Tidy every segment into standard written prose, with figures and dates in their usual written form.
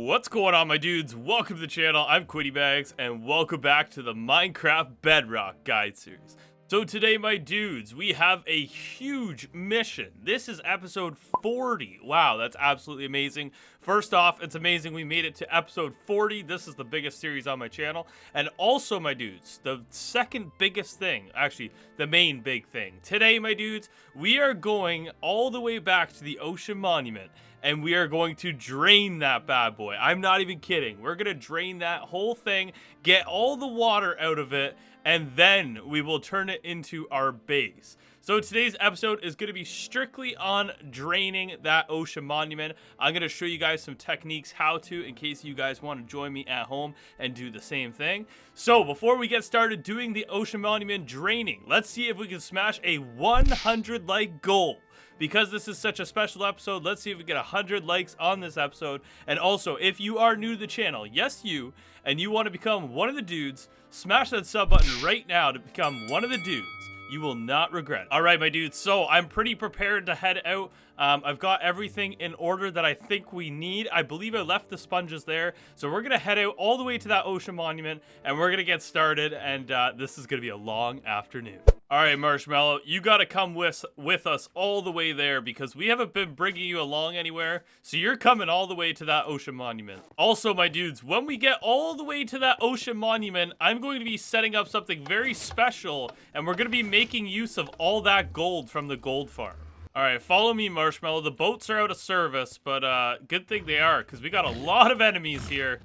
What's going on, my dudes? Welcome to the channel. I'm QuittyBags, and welcome back to the Minecraft Bedrock Guide Series. So today, my dudes, we have a huge mission. This is episode 40. Wow, that's absolutely amazing. First off, it's amazing we made it to episode 40. This is the biggest series on my channel. And also, my dudes, the second biggest thing, actually, the main big thing. Today, my dudes, we are going all the way back to the Ocean Monument. And we are going to drain that bad boy. I'm not even kidding. We're going to drain that whole thing, get all the water out of it, and then we will turn it into our base. So today's episode is going to be strictly on draining that ocean monument. I'm going to show you guys some techniques how to, in case you guys want to join me at home and do the same thing. So before we get started doing the ocean monument draining, let's see if we can smash a 100 like goal. Because this is such a special episode, let's see if we get 100 likes on this episode. And also, if you are new to the channel, yes you, and you want to become one of the dudes, smash that sub button right now to become one of the dudes. You will not regret it. All right, my dudes, so I'm pretty prepared to head out. I've got everything in order that I think we need. I believe I left the sponges there. So we're going to head out all the way to that ocean monument, and we're going to get started, and this is going to be a long afternoon. All right, Marshmallow, you got to come with us all the way there because we haven't been bringing you along anywhere. So you're coming all the way to that ocean monument. Also, my dudes, when we get all the way to that ocean monument, I'm going to be setting up something very special, and we're going to be making use of all that gold from the gold farm. All right, follow me, Marshmallow. The boats are out of service, but good thing they are because we got a lot of enemies here.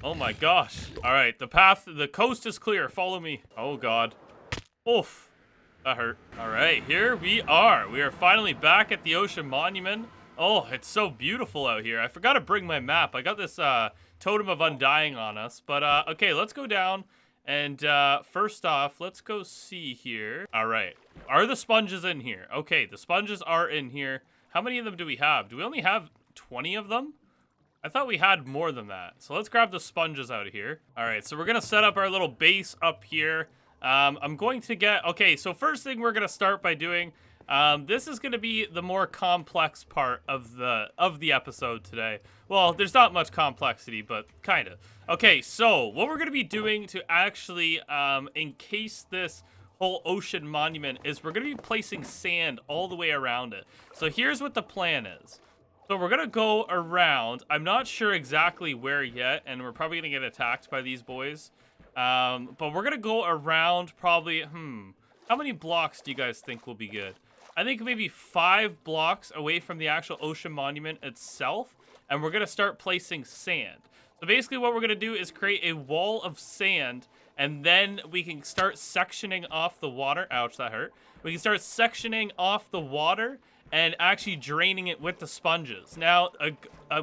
Oh my gosh. All right, the coast is clear. Follow me. Oh God. Oof, that hurt. All right, here we are. We are finally back at the Ocean Monument. Oh, it's so beautiful out here. I forgot to bring my map. I got this Totem of Undying on us. But, okay, let's go down. And first off, let's go see here. All right, are the sponges in here? Okay, the sponges are in here. How many of them do we have? Do we only have 20 of them? I thought we had more than that. So let's grab the sponges out of here. All right, so we're going to set up our little base up here. I'm going to get, okay, so first thing we're going to start by doing, this is going to be the more complex part of the episode today. Well, there's not much complexity, but kind of. Okay, so what we're going to be doing to actually encase this whole ocean monument is we're going to be placing sand all the way around it. So here's what the plan is. So we're going to go around, I'm not sure exactly where yet, and we're probably going to get attacked by these boys. But we're gonna go around probably, how many blocks do you guys think will be good? I think maybe 5 blocks away from the actual ocean monument itself, and we're gonna start placing sand. So basically what we're gonna do is create a wall of sand, and then we can start sectioning off the water. Ouch, that hurt. We can start sectioning off the water and actually draining it with the sponges. Now,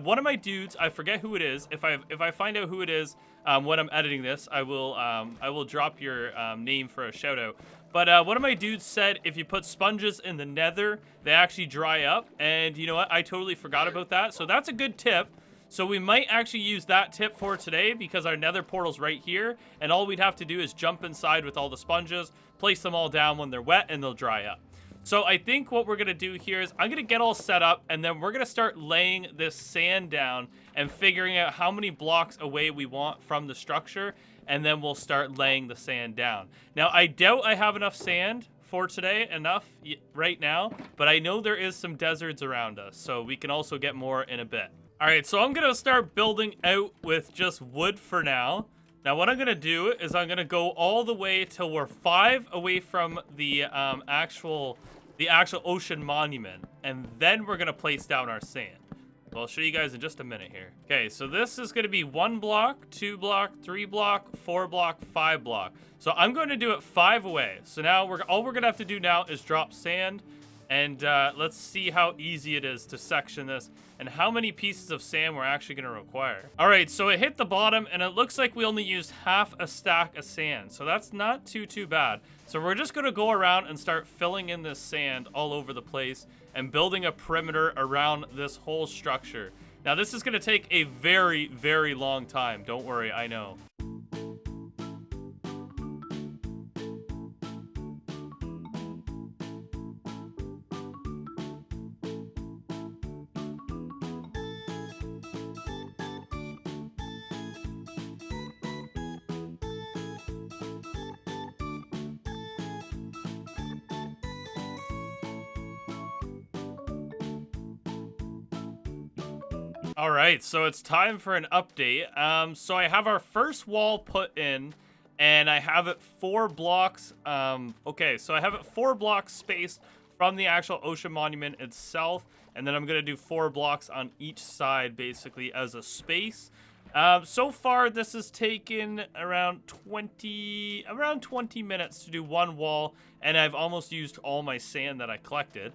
one of my dudes, I forget who it is. If I find out who it is when I'm editing this, I will drop your name for a shout out. But one of my dudes said if you put sponges in the nether, they actually dry up. And you know what? I totally forgot about that. So that's a good tip. So we might actually use that tip for today because our nether portal's right here. And all we'd have to do is jump inside with all the sponges, place them all down when they're wet, and they'll dry up. So I think what we're going to do here is I'm going to get all set up, and then we're going to start laying this sand down and figuring out how many blocks away we want from the structure, and then we'll start laying the sand down. Now, I doubt I have enough sand for today, right now, but I know there is some deserts around us, so we can also get more in a bit. All right, so I'm going to start building out with just wood for now. Now, what I'm going to do is I'm going to go all the way till we're 5 away from the actual ocean monument, and then we're going to place down our sand. So I'll show you guys in just a minute here. Okay, so this is going to be 1 block, 2 block, 3 block, 4 block, 5 block. So I'm going to do it 5 away. So now all we're going to have to do now is drop sand, and let's see how easy it is to section this and how many pieces of sand we're actually going to require. All right, so it hit the bottom, and it looks like we only used half a stack of sand. So that's not too bad. So we're just going to go around and start filling in this sand all over the place and building a perimeter around this whole structure. Now, this is going to take a very, very long time. Don't worry, I know. All right, so it's time for an update. So I have our first wall put in, and I have it 4 blocks. Okay, so I have it 4 blocks spaced from the actual ocean monument itself, and then I'm gonna do 4 blocks on each side, basically as a space. So far, this has taken around 20 minutes to do 1 wall, and I've almost used all my sand that I collected.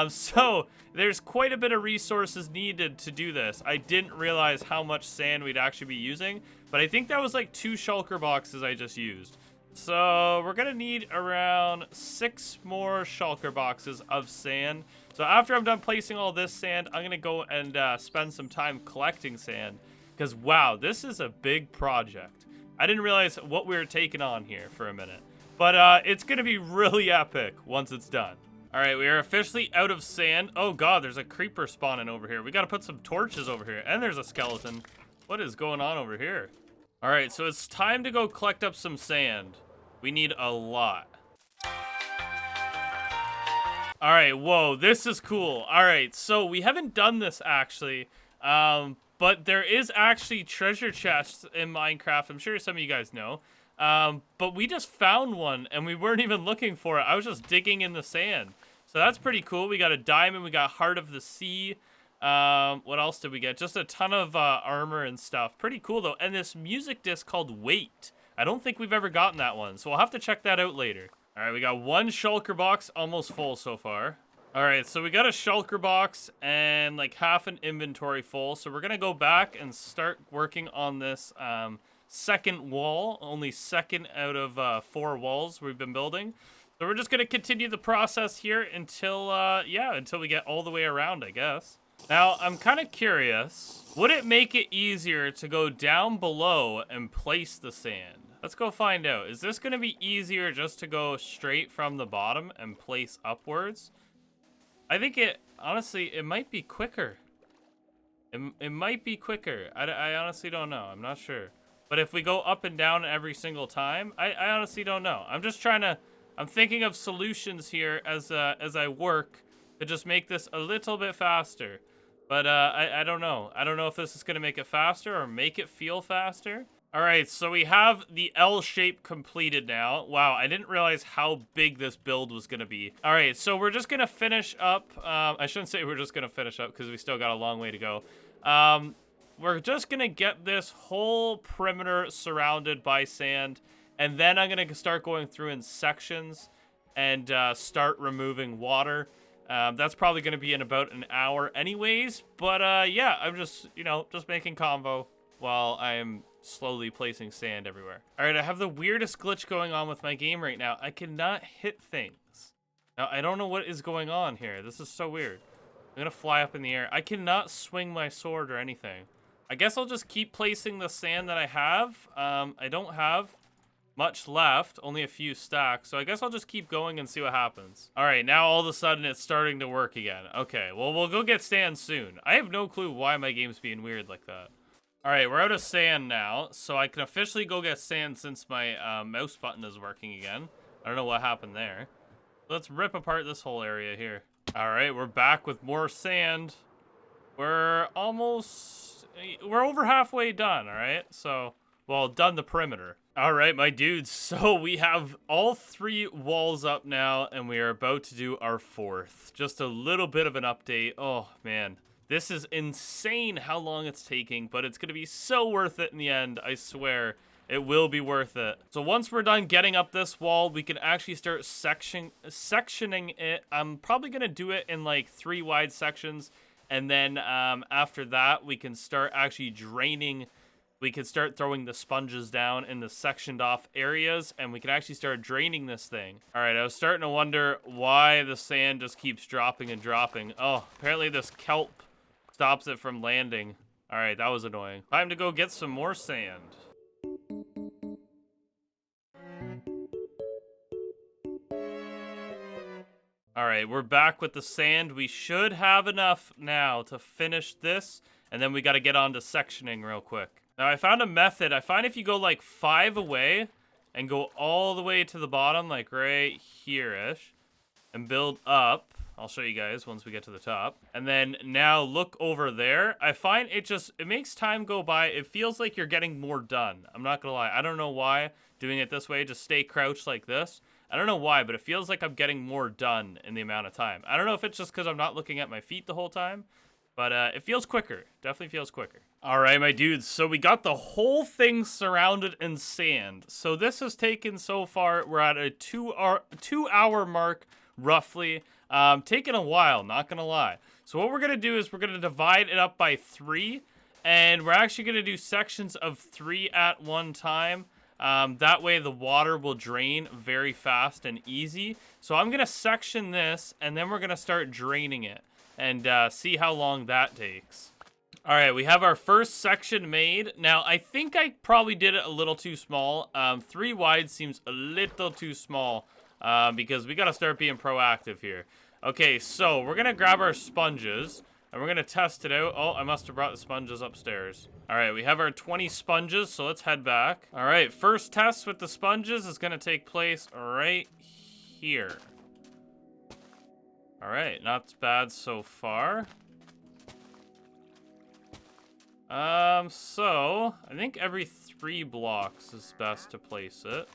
So there's quite a bit of resources needed to do this. I didn't realize how much sand we'd actually be using, but I think that was like 2 shulker boxes I just used. So we're gonna need around 6 more shulker boxes of sand. So after I'm done placing all this sand, I'm gonna go and spend some time collecting sand. Because, wow, this is a big project. I didn't realize what we were taking on here for a minute. But it's going to be really epic once it's done. All right, we are officially out of sand. Oh, God, there's a creeper spawning over here. We got to put some torches over here. And there's a skeleton. What is going on over here? All right, so it's time to go collect up some sand. We need a lot. All right, whoa, this is cool. All right, so we haven't done this, actually. But there is actually treasure chests in Minecraft. I'm sure some of you guys know. But we just found one, and we weren't even looking for it. I was just digging in the sand. So that's pretty cool. We got a diamond. We got Heart of the Sea. What else did we get? Just a ton of armor and stuff. Pretty cool, though. And this music disc called Wait. I don't think we've ever gotten that one, so we'll have to check that out later. All right, we got 1 shulker box, almost full so far. All right, so we got a shulker box and like half an inventory full. So we're gonna go back and start working on this second wall, only second out of 4 walls we've been building. So we're just gonna continue the process here until, until we get all the way around, I guess. Now, I'm kind of curious, would it make it easier to go down below and place the sand? Let's go find out. Is this gonna be easier just to go straight from the bottom and place upwards? I think honestly, it might be quicker. It might be quicker. I honestly don't know. I'm not sure. But if we go up and down every single time, I honestly don't know. I'm thinking of solutions here as I work to just make this a little bit faster. But I don't know. I don't know if this is going to make it faster or make it feel faster. All right, so we have the L shape completed now. Wow, I didn't realize how big this build was going to be. All right, so we're just going to finish up. I shouldn't say we're just going to finish up because we still got a long way to go. We're just going to get this whole perimeter surrounded by sand. And then I'm going to start going through in sections and start removing water. That's probably going to be in about an hour anyways. But yeah, I'm just, just making convo while I am slowly placing sand everywhere. All right, I have the weirdest glitch going on with my game right now. I cannot hit things. Now, I don't know what is going on here. This is so weird. I'm gonna fly up in the air. I cannot swing my sword or anything. I guess I'll just keep placing the sand that I have. I don't have much left, only a few stacks. So I guess I'll just keep going and see what happens. All right, now all of a sudden it's starting to work again. Okay, well, we'll go get sand soon. I have no clue why my game's being weird like that. All right, we're out of sand now, so I can officially go get sand since my mouse button is working again. I don't know what happened there. Let's rip apart this whole area here. All right, we're back with more sand. We're over halfway done, all right? So, well, done the perimeter. All right, my dudes, so we have all 3 walls up now, and we are about to do our 4th. Just a little bit of an update. Oh, man. This is insane how long it's taking, but it's going to be so worth it in the end, I swear. It will be worth it. So once we're done getting up this wall, we can actually start sectioning it. I'm probably going to do it in like 3 wide sections, and then after that, we can start actually draining. We can start throwing the sponges down in the sectioned off areas, and we can actually start draining this thing. All right, I was starting to wonder why the sand just keeps dropping and dropping. Oh, apparently this kelp stops it from landing. All right, that was annoying. Time to go get some more sand. All right, we're back with the sand. We should have enough now to finish this, and then we got to get on to sectioning real quick. Now, I found a method. I find if you go like 5 away and go all the way to the bottom, like right here-ish, and build up, I'll show you guys once we get to the top. And then now look over there. I find it makes time go by. It feels like you're getting more done. I'm not gonna lie. I don't know why doing it this way. Just stay crouched like this. I don't know why, but it feels like I'm getting more done in the amount of time. I don't know if it's just because I'm not looking at my feet the whole time, but it feels quicker. Definitely feels quicker. All right, my dudes. So we got the whole thing surrounded in sand. So this has taken so far, we're at a 2-hour mark, roughly. Taking a while, not gonna lie. So what we're gonna do is we're gonna divide it up by 3, and we're actually gonna do sections of 3 at one time. That way the water will drain very fast and easy. So I'm gonna section this, and then we're gonna start draining it, and see how long that takes. All right, we have our first section made. Now, I think I probably did it a little too small. 3 wide seems a little too small because we got to start being proactive here. Okay, so we're going to grab our sponges and we're going to test it out. Oh, I must have brought the sponges upstairs. All right, we have our 20 sponges, so let's head back. All right, first test with the sponges is going to take place right here. All right, not bad so far. So I think every 3 blocks is best to place it.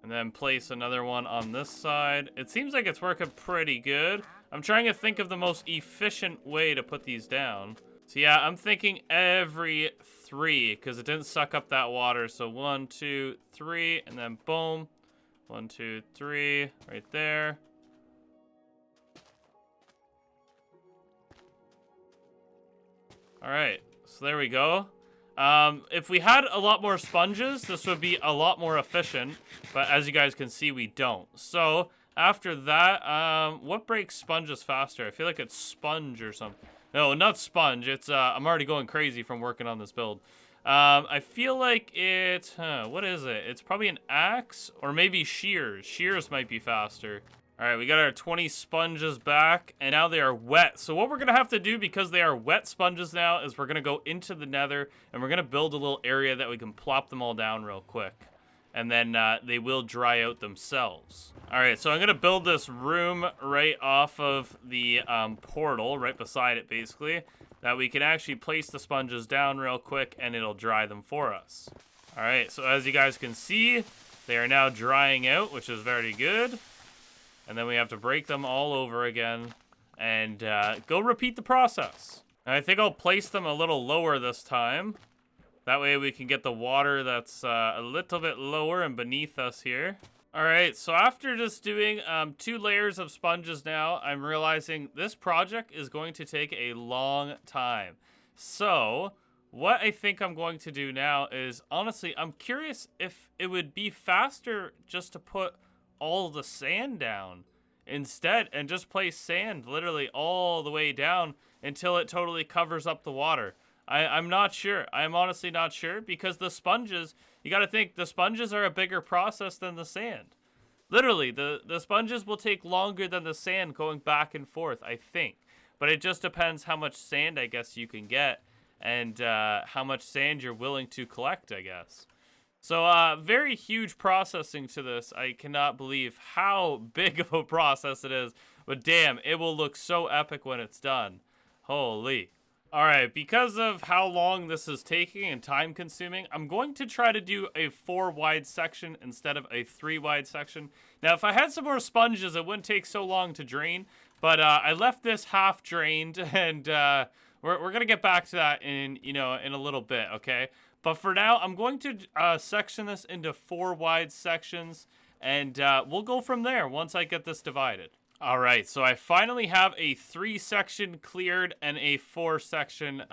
And then place another one on this side. It seems like it's working pretty good. I'm trying to think of the most efficient way to put these down. So yeah, I'm thinking every 3 because it didn't suck up that water. So 1, 2, 3, and then boom. 1, 2, 3, right there. All right, so there we go. If we had a lot more sponges, this would be a lot more efficient, but as you guys can see, we don't. So after that, what breaks sponges faster? I feel like it's sponge or something. No, not sponge. It's I'm already going crazy from working on this build. I feel like it's, what is it? It's probably an axe or maybe shears. Shears might be faster. All right, we got our 20 sponges back, and now they are wet. So what we're going to have to do, because they are wet sponges now, is we're going to go into the nether, and we're going to build a little area that we can plop them all down real quick. And then they will dry out themselves. All right, so I'm going to build this room right off of the portal, right beside it, basically, that we can actually place the sponges down real quick, and it'll dry them for us. All right, so as you guys can see, they are now drying out, which is very good. And then we have to break them all over again and go repeat the process. And I think I'll place them a little lower this time. That way we can get the water that's a little bit lower and beneath us here. All right, so after just doing 2 layers of sponges now, I'm realizing this project is going to take a long time. So what I think I'm going to do now is, honestly, I'm curious if it would be faster just to put all the sand down instead and just place sand literally all the way down until it totally covers up the water. I'm not sure. I'm honestly not sure because the sponges, you got to think the sponges are a bigger process than the sand. Literally, the sponges will take longer than the sand going back and forth, I think. But it just depends how much sand, I guess, you can get and how much sand you're willing to collect, I guess. So, very huge processing to this. I cannot believe how big of a process it is. But damn, it will look so epic when it's done. Holy. Alright, because of how long this is taking and time consuming, I'm going to try to do a 4 wide section instead of a 3 wide section. Now, if I had some more sponges, it wouldn't take so long to drain. But I left this half drained, and we're going to get back to that in a little bit, okay? But for now, I'm going to section this into 4 wide sections, and we'll go from there once I get this divided. All right, so I finally have a 3 section cleared and a 4 section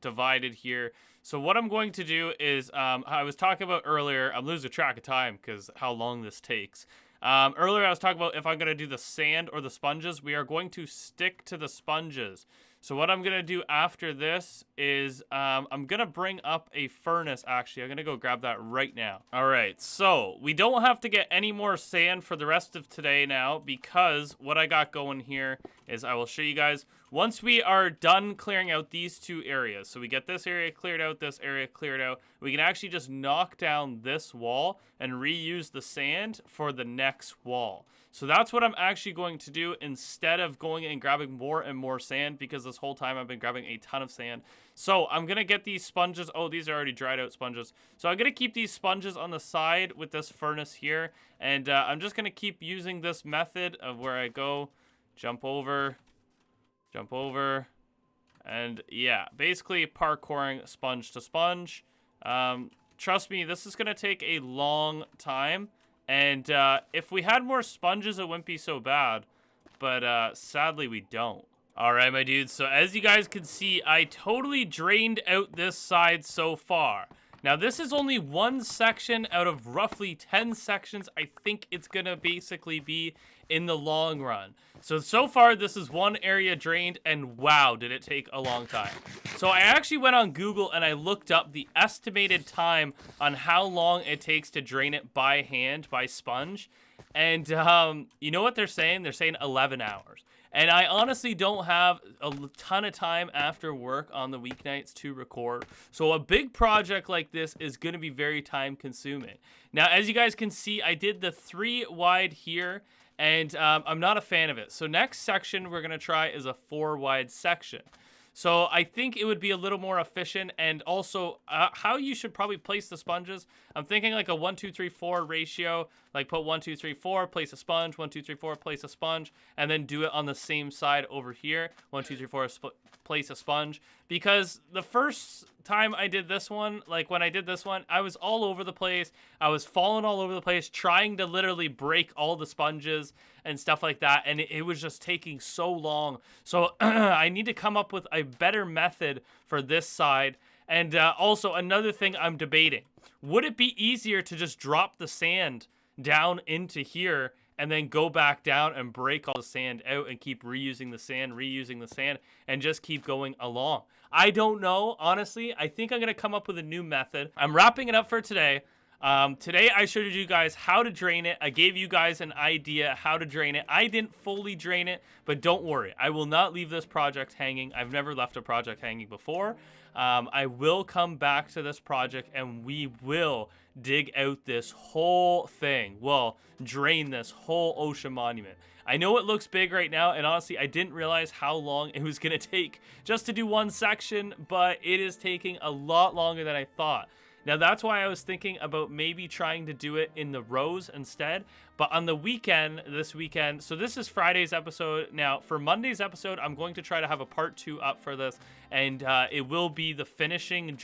divided here. So what I'm going to do is, I was talking about earlier, I'm losing track of time because how long this takes. Earlier I was talking about if I'm going to do the sand or the sponges. We are going to stick to the sponges. So what I'm going to do after this is I'm going to bring up a furnace, actually. I'm going to go grab that right now. All right, so we don't have to get any more sand for the rest of today now because what I got going here is I will show you guys. Once we are done clearing out these two areas, so we get this area cleared out, this area cleared out, we can actually just knock down this wall and reuse the sand for the next wall. So that's what I'm actually going to do instead of going and grabbing more and more sand, because this whole time I've been grabbing a ton of sand. So I'm going to get these sponges. Oh, these are already dried out sponges. So I'm going to keep these sponges on the side with this furnace here. And I'm just going to keep using this method of where I go, jump over, and yeah, basically parkouring sponge to sponge. Trust me, this is going to take a long time. And if we had more sponges, it wouldn't be so bad. But sadly, we don't. All right, my dudes. So as you guys can see, I totally drained out this side so far. Now, this is only one section out of roughly 10 sections I think it's going to basically be in the long run. So far, this is one area drained, and wow, did it take a long time. So I actually went on Google and I looked up the estimated time on how long it takes to drain it by hand, by sponge. And you know what they're saying? They're saying 11 hours. And I honestly don't have a ton of time after work on the weeknights to record. So a big project like this is going to be very time consuming. Now, as you guys can see, I did the 3 wide here, and I'm not a fan of it. So next section we're going to try is a 4 wide section. So I think it would be a little more efficient, and also how you should probably place the sponges. I'm thinking like a 1, 2, 3, 4 ratio, like put 1, 2, 3, 4, place a sponge, 1, 2, 3, 4, place a sponge, and then do it on the same side over here. 1, 2, 3, 4, place a sponge. Because the first time I did this one, like when I did this one, I was all over the place. I was falling all over the place, trying to literally break all the sponges and stuff like that, and it was just taking so long. So I need to come up with a better method for this side. And also another thing I'm debating, would it be easier to just drop the sand down into here and then go back down and break all the sand out and keep reusing the sand, and just keep going along? I don't know, honestly. I think I'm going to come up with a new method. I'm wrapping it up for today. Today I showed you guys how to drain it. I gave you guys an idea how to drain it. I didn't fully drain it, but don't worry. I will not leave this project hanging. I've never left a project hanging before. I will come back to this project and we will dig out this whole thing. Well, drain this whole ocean monument. I know it looks big right now, and honestly, I didn't realize how long it was going to take just to do one section, but it is taking a lot longer than I thought. Now, that's why I was thinking about maybe trying to do it in the rows instead. But on the weekend, this weekend, so this is Friday's episode. Now, for Monday's episode, I'm going to try to have a part 2 up for this. And it will be the finishing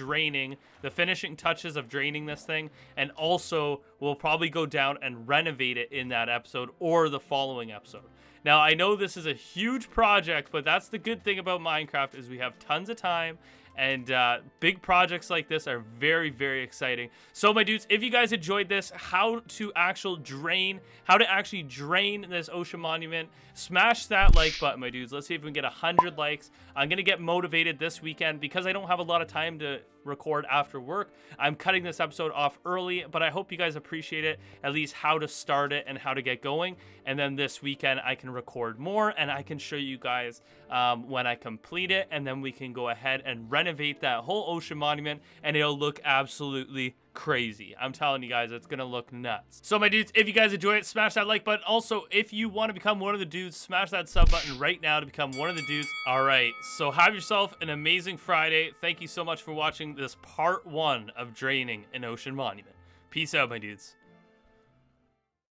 touches of draining this thing. And also, we'll probably go down and renovate it in that episode or the following episode. Now, I know this is a huge project, but that's the good thing about Minecraft is we have tons of time. And big projects like this are very, very exciting. So, my dudes, if you guys enjoyed this, how to actually drain this ocean monument, smash that like button, my dudes. Let's see if we can get 100 likes. I'm going to get motivated this weekend because I don't have a lot of time to record after work. I'm cutting this episode off early, but I hope you guys appreciate it, at least how to start it and how to get going. And then this weekend I can record more and I can show you guys when I complete it, and then we can go ahead and renovate that whole ocean monument and it'll look absolutely crazy. I'm telling you guys, it's gonna look nuts. So, my dudes, if you guys enjoy it, smash that like button. Also, if you want to become one of the dudes, smash that sub button right now to become one of the dudes. All right, so have yourself an amazing Friday. Thank you so much for watching this part 1 of draining an ocean monument. Peace out, my dudes.